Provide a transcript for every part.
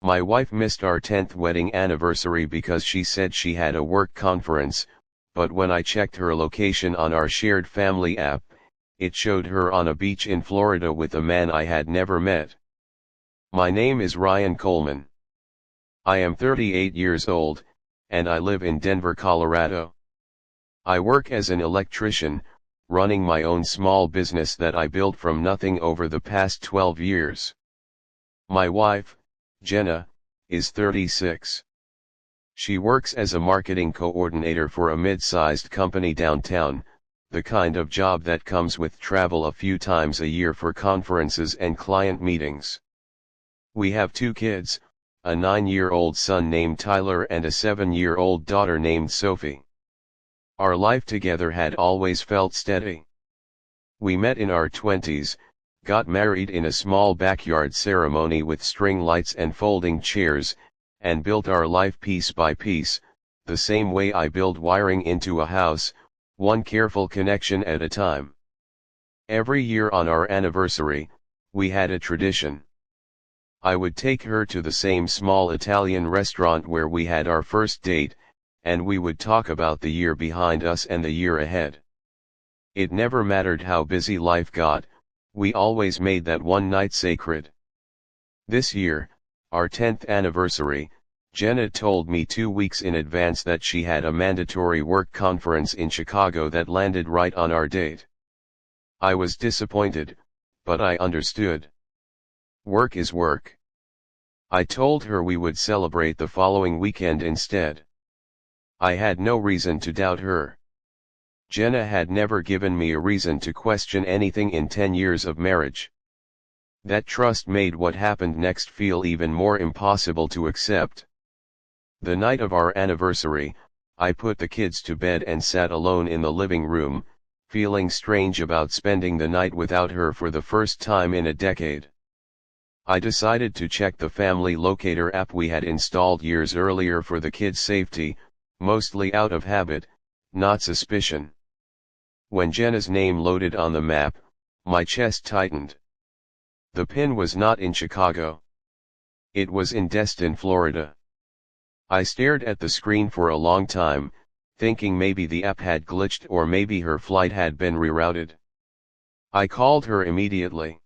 My wife missed our 10th wedding anniversary because she said she had a work conference, but when I checked her location on our shared family app, it showed her on a beach in Florida with a man I had never met. My name is Ryan Coleman. I am 38 years old, and I live in Denver, Colorado. I work as an electrician, running my own small business that I built from nothing over the past 12 years. My wife, Jenna, is 36. She works as a marketing coordinator for a mid-sized company downtown, the kind of job that comes with travel a few times a year for conferences and client meetings. We have 2 kids, a 9-year-old son named Tyler and a 7-year-old daughter named Sophie. Our life together had always felt steady. We met in our 20s, got married in a small backyard ceremony with string lights and folding chairs, and built our life piece by piece, the same way I build wiring into a house, one careful connection at a time. Every year on our anniversary, we had a tradition. I would take her to the same small Italian restaurant where we had our first date, and we would talk about the year behind us and the year ahead. It never mattered how busy life got, we always made that one night sacred. This year, our 10th anniversary, Jenna told me 2 weeks in advance that she had a mandatory work conference in Chicago that landed right on our date. I was disappointed, but I understood. Work is work. I told her we would celebrate the following weekend instead. I had no reason to doubt her. Jenna had never given me a reason to question anything in 10 years of marriage. That trust made what happened next feel even more impossible to accept. The night of our anniversary, I put the kids to bed and sat alone in the living room, feeling strange about spending the night without her for the first time in a decade. I decided to check the family locator app we had installed years earlier for the kids' safety, mostly out of habit, not suspicion. When Jenna's name loaded on the map, my chest tightened. The pin was not in Chicago. It was in Destin, Florida. I stared at the screen for a long time, thinking maybe the app had glitched or maybe her flight had been rerouted. I called her immediately.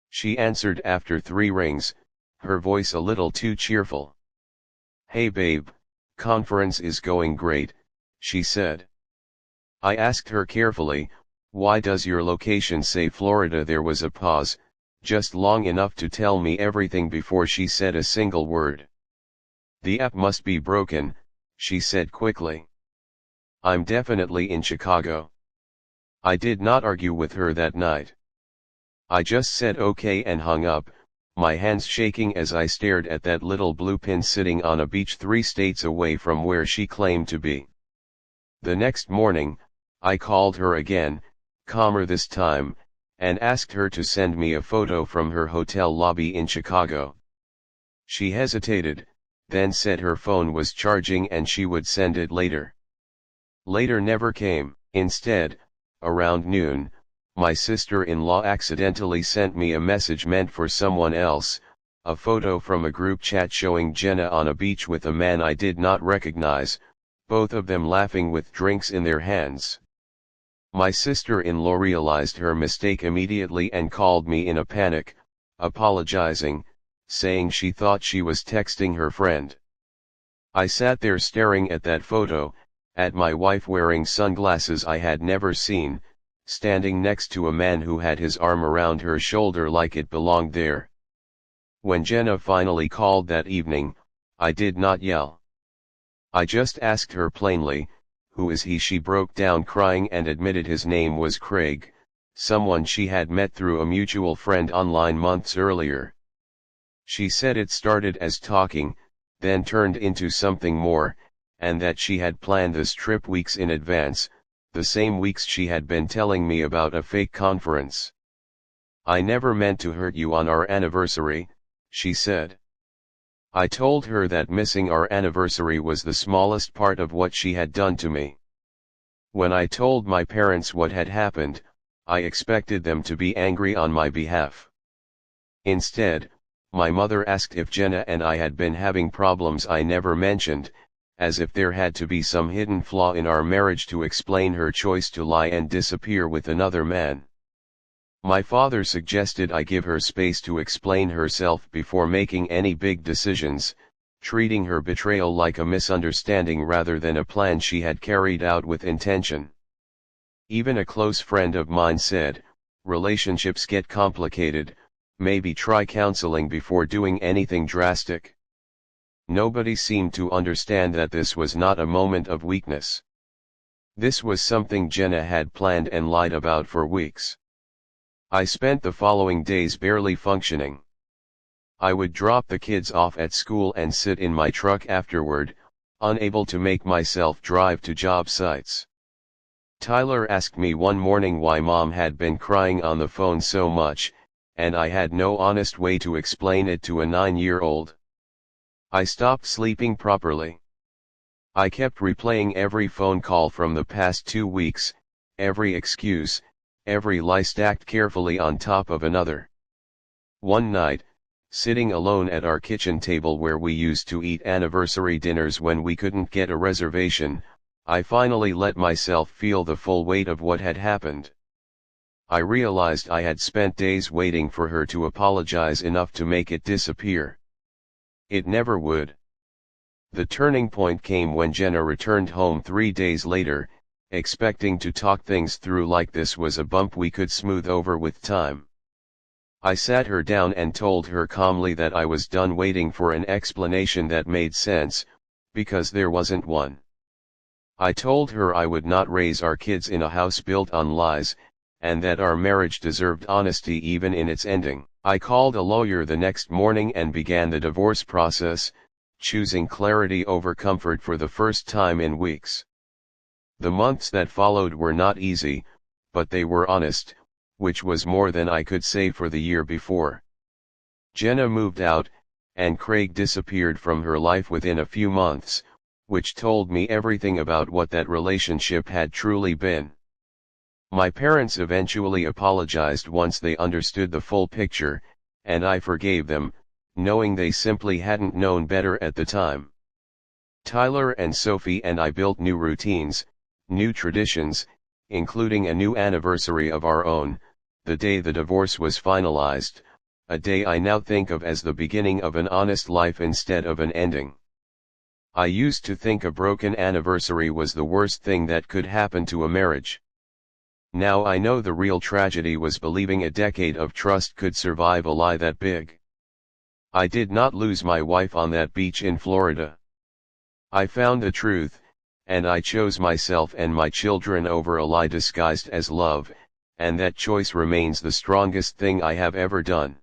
She answered after 3 rings, her voice a little too cheerful. "Hey babe, conference is going great," she said. I asked her carefully, "Why does your location say Florida?" There was a pause, just long enough to tell me everything before she said a single word. "The app must be broken," she said quickly. "I'm definitely in Chicago." I did not argue with her that night. I just said okay and hung up, my hands shaking as I stared at that little blue pin sitting on a beach 3 states away from where she claimed to be. The next morning, I called her again, calmer this time, and asked her to send me a photo from her hotel lobby in Chicago. She hesitated, then said her phone was charging and she would send it later. Later never came. Instead, around noon, my sister-in-law accidentally sent me a message meant for someone else, a photo from a group chat showing Jenna on a beach with a man I did not recognize, both of them laughing with drinks in their hands. My sister-in-law realized her mistake immediately and called me in a panic, apologizing, saying she thought she was texting her friend. I sat there staring at that photo, at my wife wearing sunglasses I had never seen, standing next to a man who had his arm around her shoulder like it belonged there. When Jenna finally called that evening, I did not yell. I just asked her plainly, "Who is he?" She broke down crying and admitted his name was Craig, someone she had met through a mutual friend online months earlier. She said it started as talking, then turned into something more, and that she had planned this trip weeks in advance, the same weeks she had been telling me about a fake conference. "I never meant to hurt you on our anniversary," she said. I told her that missing our anniversary was the smallest part of what she had done to me. When I told my parents what had happened, I expected them to be angry on my behalf. Instead, My mother asked if Jenna and I had been having problems I never mentioned, as if there had to be some hidden flaw in our marriage to explain her choice to lie and disappear with another man. My father suggested I give her space to explain herself before making any big decisions, treating her betrayal like a misunderstanding rather than a plan she had carried out with intention. Even a close friend of mine said, "Relationships get complicated, maybe try counseling before doing anything drastic." Nobody seemed to understand that this was not a moment of weakness. This was something Jenna had planned and lied about for weeks. I spent the following days barely functioning. I would drop the kids off at school and sit in my truck afterward, unable to make myself drive to job sites. Tyler asked me one morning why Mom had been crying on the phone so much, and I had no honest way to explain it to a 9-year-old. I stopped sleeping properly. I kept replaying every phone call from the past 2 weeks, every excuse, every lie stacked carefully on top of another. One night, sitting alone at our kitchen table where we used to eat anniversary dinners when we couldn't get a reservation, I finally let myself feel the full weight of what had happened. I realized I had spent days waiting for her to apologize enough to make it disappear. It never would. The turning point came when Jenna returned home 3 days later, expecting to talk things through like this was a bump we could smooth over with time. I sat her down and told her calmly that I was done waiting for an explanation that made sense, because there wasn't one. I told her I would not raise our kids in a house built on lies, and that our marriage deserved honesty even in its ending. I called a lawyer the next morning and began the divorce process, choosing clarity over comfort for the first time in weeks. The months that followed were not easy, but they were honest, which was more than I could say for the year before. Jenna moved out, and Craig disappeared from her life within a few months, which told me everything about what that relationship had truly been. My parents eventually apologized once they understood the full picture, and I forgave them, knowing they simply hadn't known better at the time. Tyler and Sophie and I built new routines, new traditions, including a new anniversary of our own, the day the divorce was finalized, a day I now think of as the beginning of an honest life instead of an ending. I used to think a broken anniversary was the worst thing that could happen to a marriage. Now I know the real tragedy was believing a decade of trust could survive a lie that big. I did not lose my wife on that beach in Florida. I found the truth, and I chose myself and my children over a lie disguised as love, and that choice remains the strongest thing I have ever done.